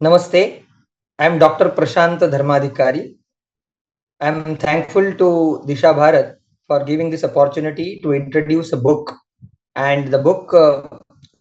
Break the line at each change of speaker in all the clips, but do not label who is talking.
Namaste. I am Dr. Prashant Dharmadhikari. I am thankful to Disha Bharat for giving this opportunity to introduce a book. And the book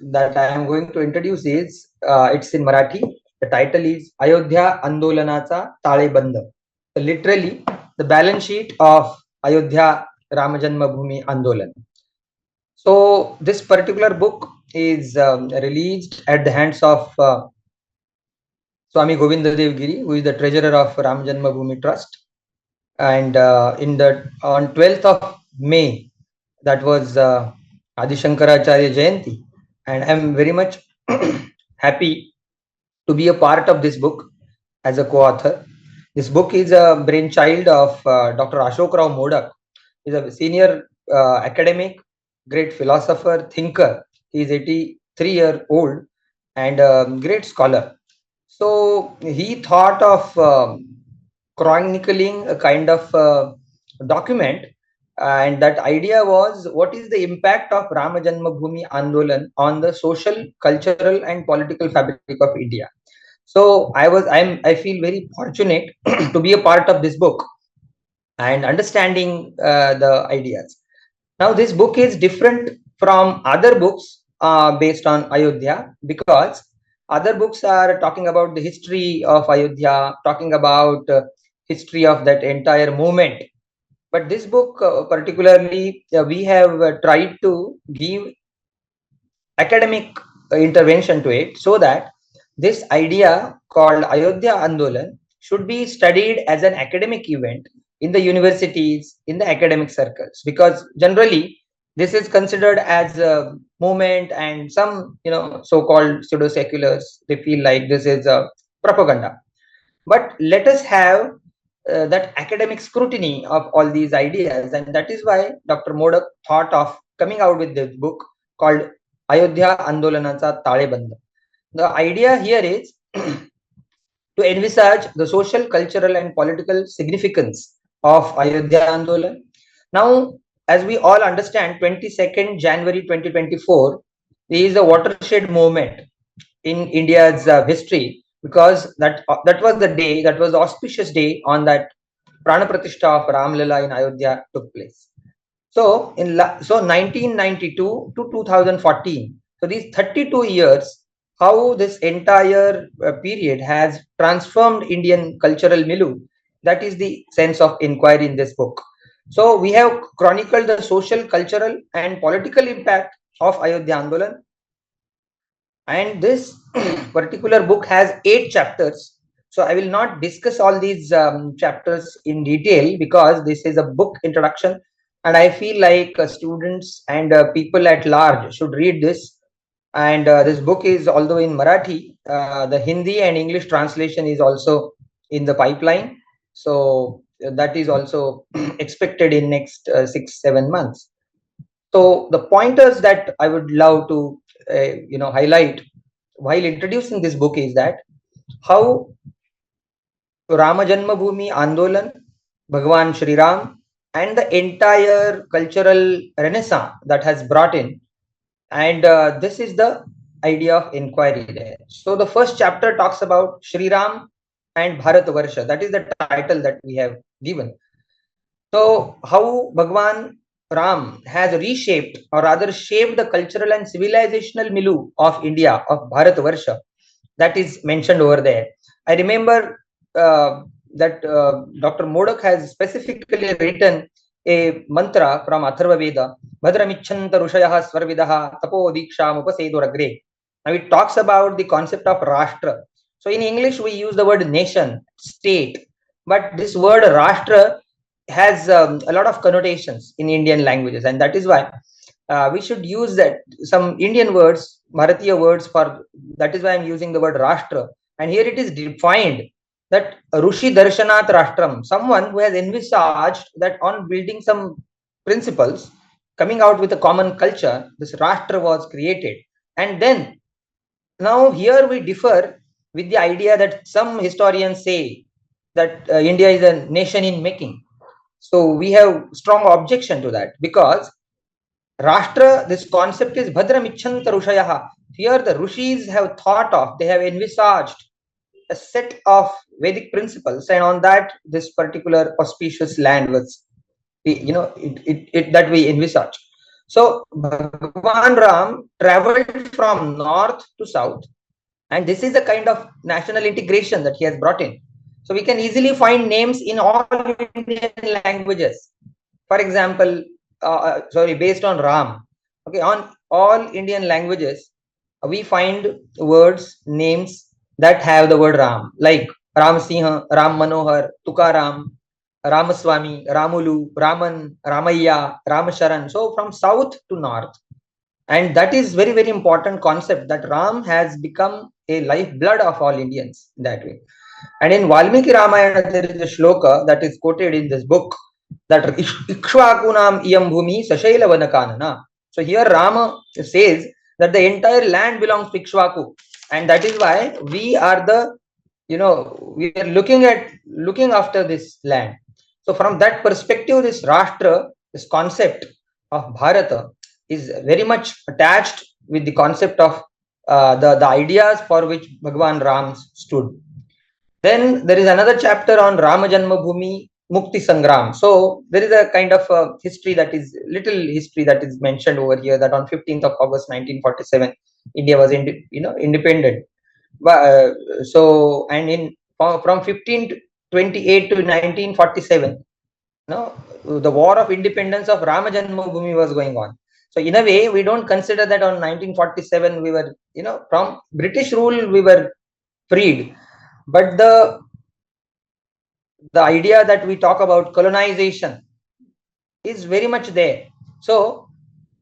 that I am going to introduce is it's in Marathi. The title is Ayodhya Andolanacha Taleband. So literally, the balance sheet of Ayodhya Ramajanma Bhumi Andolan. So this particular book is released at the hands of Swami Govinda Dev Giri, who is the treasurer of Ram Janma Bhoomi Trust. And on 12th of May, that was Adi Shankaracharya Jayanti. And I'm very much happy to be a part of this book as a co-author. This book is a brainchild of Dr. Ashok Rao Modak. He's a senior academic, great philosopher, thinker. He is 83-year-old and a great scholar. So he thought of chronicling a kind of document, and that idea was what is the impact of Rama Janmabhoomi Andolan on the social, cultural, and political fabric of India. So I feel very fortunate to be a part of this book and understanding the ideas. Now, this book is different from other books based on Ayodhya, because other books are talking about the history of Ayodhya, talking about history of that entire movement. But this book, particularly, we have tried to give academic intervention to it, so that this idea called Ayodhya Andolan should be studied as an academic event in the universities, in the academic circles, because generally this is considered as a movement, and some so-called pseudo seculars, they feel like this is a propaganda. But let us have that academic scrutiny of all these ideas, and that is why Dr. Modak thought of coming out with this book called Ayodhya Andolanacha Taleband. The idea here is to envisage the social, cultural, and political significance of Ayodhya Andolan. Now, as we all understand, 22nd January 2024 is a watershed moment in India's history, because that was the day, that was the auspicious day on that Prana Pratishtha of Ram Lila in Ayodhya took place. So 1992 to 2014, so these 32 years, how this entire period has transformed Indian cultural milieu, that is the sense of inquiry in this book. So we have chronicled the social, cultural, and political impact of Ayodhya Andolan, and this particular book has 8 chapters. So I will not discuss all these chapters in detail, because this is a book introduction, and I feel like students and people at large should read this. And this book is, although in Marathi, the Hindi and English translation is also in the pipeline. So that is also expected in next 6-7 months. So the pointers that I would love to highlight while introducing this book is that how Rama Janmabhoomi Andolan, Bhagwan Shri Ram, and the entire cultural renaissance that has brought in, and this is the idea of inquiry there. So the first chapter talks about Shri Ram and Bharat Varsha. That is the title that we have given. So how Bhagwan Ram has reshaped, or rather shaped, the cultural and civilizational milieu of India, of Bharat Varsha, that is mentioned over there. I remember that Dr. Modak has specifically written a mantra from Atharva Veda, Bhadramichanta Rushayaha Svarvidaha Tapo Diksham Upaseduragre. Now it talks about the concept of Rashtra. So in English we use the word nation, state, but this word Rashtra has a lot of connotations in Indian languages, and that is why we should use that some Indian words, Bharatiya words for that. Is why I'm using the word Rashtra, and here it is defined that Rushi Darshanat Rashtram, someone who has envisaged that on building some principles, coming out with a common culture, this Rashtra was created. And then now here we differ with the idea that some historians say that India is a nation in making. So we have strong objection to that, because Rashtra, this concept is Bhadram Ichchanta Rushayaha. Here the Rishis have thought of, they have envisaged a set of Vedic principles, and on that, this particular auspicious land was, that we envisage. So Bhagwan Ram traveled from north to south, and this is a kind of national integration that he has brought in. So we can easily find names in all Indian languages. For example, based on Ram. Okay, on all Indian languages, we find words, names that have the word Ram, like Ram Sinha, Ram Manohar, Tukaram, Ramaswamy, Ramulu, Raman, Ramayya, Ramasharan. So from south to north. And that is very, very important concept, that Ram has become a lifeblood of all Indians that way. And in Valmiki Ramayana, there is a shloka that is quoted in this book, that Ikshvakunam iyam bhumi sashaila vanakanana. So here Rama says that the entire land belongs to Ikshvaku, and that is why we are we are looking after this land. So from that perspective, this Rashtra, this concept of Bharata, is very much attached with the concept of the ideas for which Bhagwan Ram stood. Then there is another chapter on Rama Janmabhoomi Mukti Sangram. So there is a kind of history that is mentioned over here, that on 15th of August 1947, India was independent. So and in from 1528 to 1947, the war of independence of Rama Janmabhoomi was going on. So in a way, we don't consider that on 1947 we were, from British rule we were freed, but the idea that we talk about colonization is very much there. So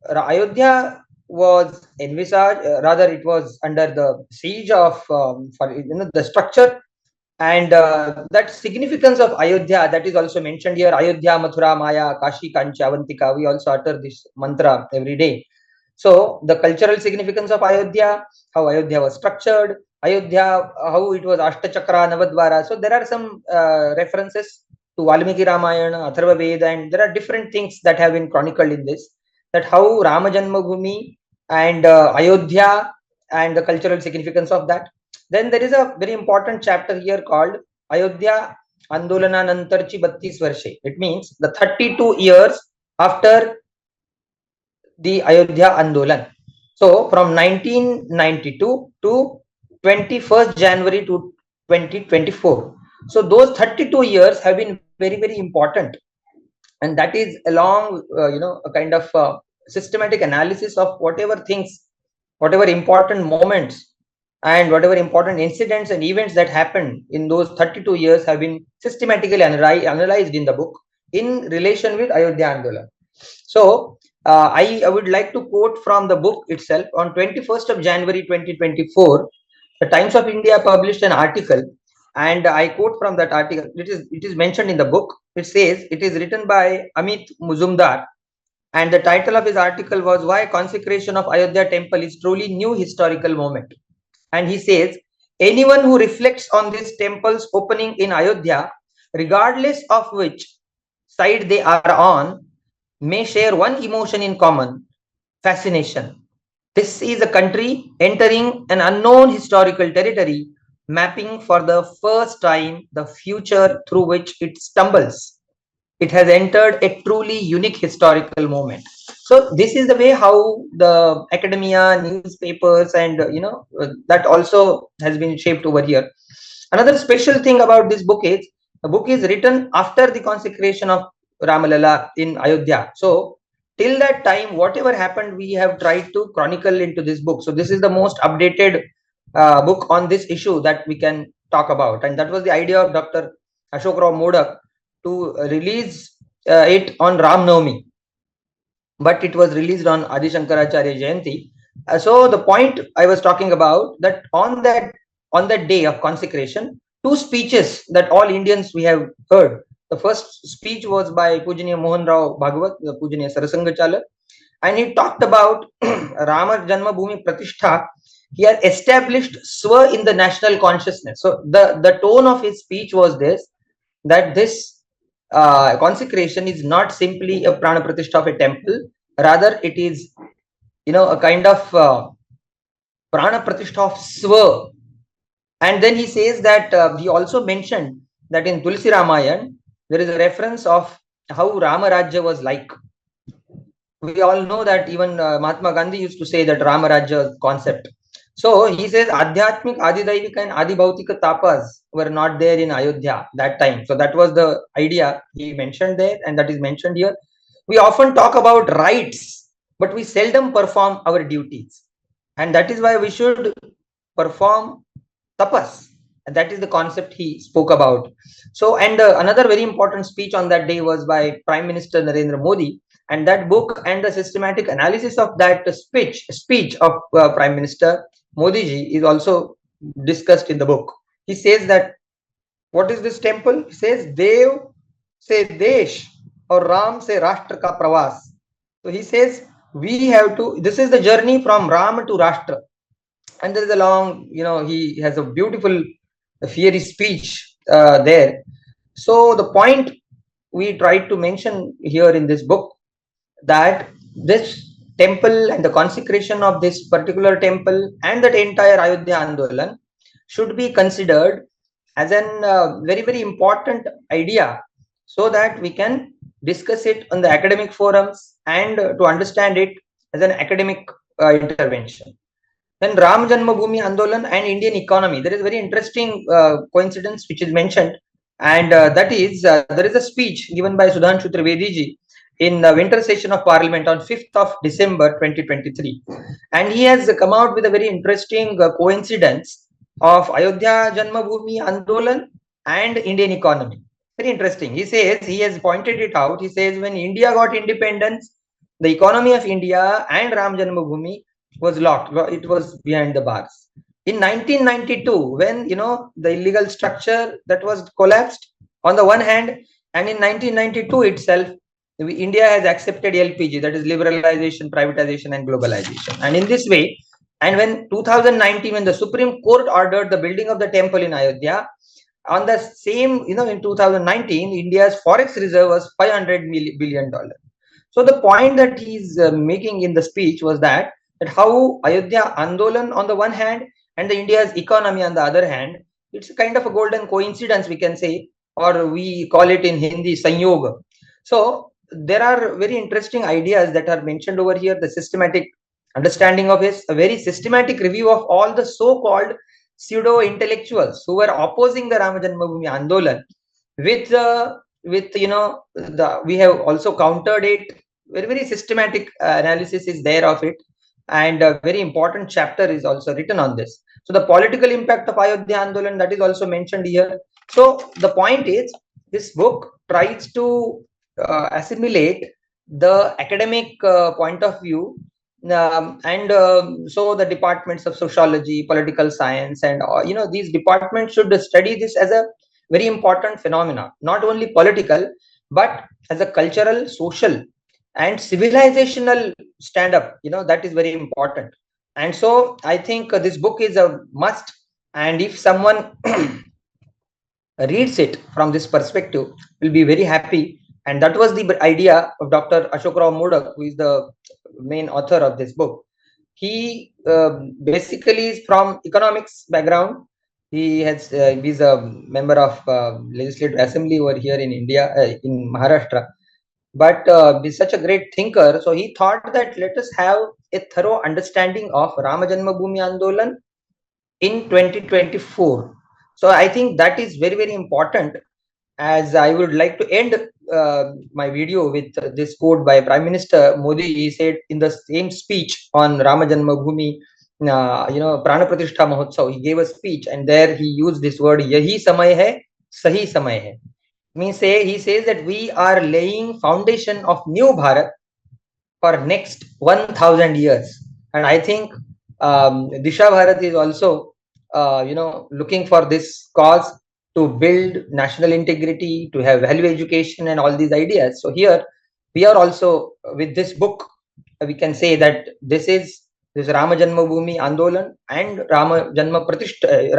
Ayodhya was envisaged, rather it was under the siege of the structure, and that significance of Ayodhya, that is also mentioned here. Ayodhya, Mathura, Maya, Kashi, Kanchi, Avantika. We also utter this mantra every day. So the cultural significance of Ayodhya, how Ayodhya was structured, Ayodhya, how it was Ashtachakra, Navadvara. So there are some references to Valmiki Ramayana, Atharva Veda, and there are different things that have been chronicled in this, that how Rama Janmabhoomi and Ayodhya and the cultural significance of that. Then there is a very important chapter here called Ayodhya Andolanacha Taleband. It means the 32 years after the Ayodhya Andolan. So from 1992 to 21st January to 2024. So those 32 years have been very, very important. And that is along, a kind of systematic analysis of whatever things, whatever important moments, and whatever important incidents and events that happened in those 32 years have been systematically analyzed in the book in relation with Ayodhya Andolan. So I would like to quote from the book itself. On 21st of January 2024, the Times of India published an article, and I quote from that article. It is mentioned in the book. It says it is written by Amit Muzumdar, and the title of his article was "Why Consecration of Ayodhya Temple is Truly New Historical Moment." And he says, anyone who reflects on this temple's opening in Ayodhya, regardless of which side they are on, may share one emotion in common: fascination. This is a country entering an unknown historical territory, mapping for the first time the future through which it stumbles. It has entered a truly unique historical moment. So this is the way how the academia, newspapers, and that also has been shaped over here. Another special thing about this book is the book is written after the consecration of Ramalala in Ayodhya. So till that time, whatever happened, we have tried to chronicle into this book. So this is the most updated book on this issue that we can talk about, and that was the idea of Dr. Ashok Modak to release it on Ram Navami, but it was released on Adi Shankaracharya Jayanti. So the point I was talking about, that on that day of consecration, two speeches that all Indians we have heard. The first speech was by Pujaniya Mohan Rao Bhagavat, the Pujaniya Sarasangachala, and he talked about Rama Janmabhoomi Pratishtha. He had established Swa in the national consciousness. So the tone of his speech was this, that this consecration is not simply a prana pratishtha of a temple, rather it is a kind of prana pratishtha of Swa, And then he says that he also mentioned that in Tulsi Ramayan, there is a reference of how Rama Rajya was like. We all know that even Mahatma Gandhi used to say that Rama Rajya concept. So he says Adhyatmik, Adidaivika and Adibhautika tapas were not there in Ayodhya that time. So that was the idea he mentioned there, and that is mentioned here. We often talk about rights, but we seldom perform our duties. And that is why we should perform tapas. And that is the concept he spoke about. So, and another very important speech on that day was by Prime Minister Narendra Modi. And that book and the systematic analysis of that speech of Prime Minister Modi ji is also discussed in the book. He says that what is this temple? He says Dev se Desh or Ram se Rashtra ka pravas. So he says we have to. This is the journey from Ram to Rashtra, and there is a long. He has a beautiful fiery speech there. So the point we tried to mention here in this book, that this temple and the consecration of this particular temple and that entire Ayodhya Andolan should be considered as an very, very important idea, so that we can discuss it on the academic forums and to understand it as an academic intervention. Then Ram Janmabhoomi Andolan and Indian economy. There is a very interesting coincidence which is mentioned, and that is there is a speech given by Sudhanshu Trivedi ji in the winter session of Parliament on 5th of December 2023, and he has come out with a very interesting coincidence of Ayodhya Janmabhoomi Andolan and Indian economy. Very interesting. He says, he has pointed it out. He says when India got independence, the economy of India and Ram Janmabhoomi was locked. It was behind the bars. In 1992, when the illegal structure that was collapsed on the one hand, and in 1992 itself, India has accepted LPG, that is liberalization, privatization, and globalization. And in this way, and when 2019, when the Supreme Court ordered the building of the temple in Ayodhya, on the same, in 2019, India's forex reserve was $500 billion. So the point that he's making in the speech was that how Ayodhya Andolan on the one hand and the India's economy on the other hand, it's a kind of a golden coincidence, we can say, or we call it in Hindi Sanyoga. So there are very interesting ideas that are mentioned over here. The systematic understanding of his, a very systematic review of all the so-called pseudo intellectuals who were opposing the Rama Janmabhoomi Andolan with we have also countered it. Very, very systematic analysis is there of it, and a very important chapter is also written on this. So the political impact of Ayodhya Andolan, that is also mentioned here. So the point is, this book tries to assimilate the academic point of view, so the departments of sociology, political science, and these departments should study this as a very important phenomena, not only political, but as a cultural, social, and civilizational stand up. That is very important. And so I think this book is a must. And if someone reads it from this perspective, will be very happy. And that was the idea of Dr. Ashok Modak, who is the main author of this book. He basically is from economics background. He's a member of Legislative Assembly over here in India, in Maharashtra. But he's such a great thinker. So he thought that let us have a thorough understanding of Rama Janmabhoomi Andolan in 2024. So I think that is very, very important. As I would like to end my video with this quote by Prime Minister Modi. He said in the same speech on Rama Janmabhoomi, Prana Pratishtha Mahotsav, he gave a speech, and there he used this word, Yahi samay hai, sahi samay hai. He says that we are laying foundation of new Bharat for next 1,000 years. And I think Disha Bharat is also, looking for this cause to build national integrity, to have value education and all these ideas. So here we are also with this book, we can say that this Rama Janmabhoomi Andolan and Rama Janma Pratishtha,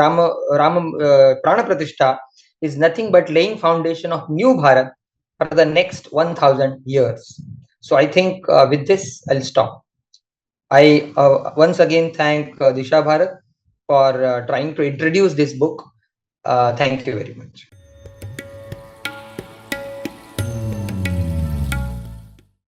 Prana Pratishtha is nothing but laying foundation of new Bharat for the next 1,000 years. So I think with this I'll stop. I once again thank Disha Bharat for trying to introduce this book. Thank you very much.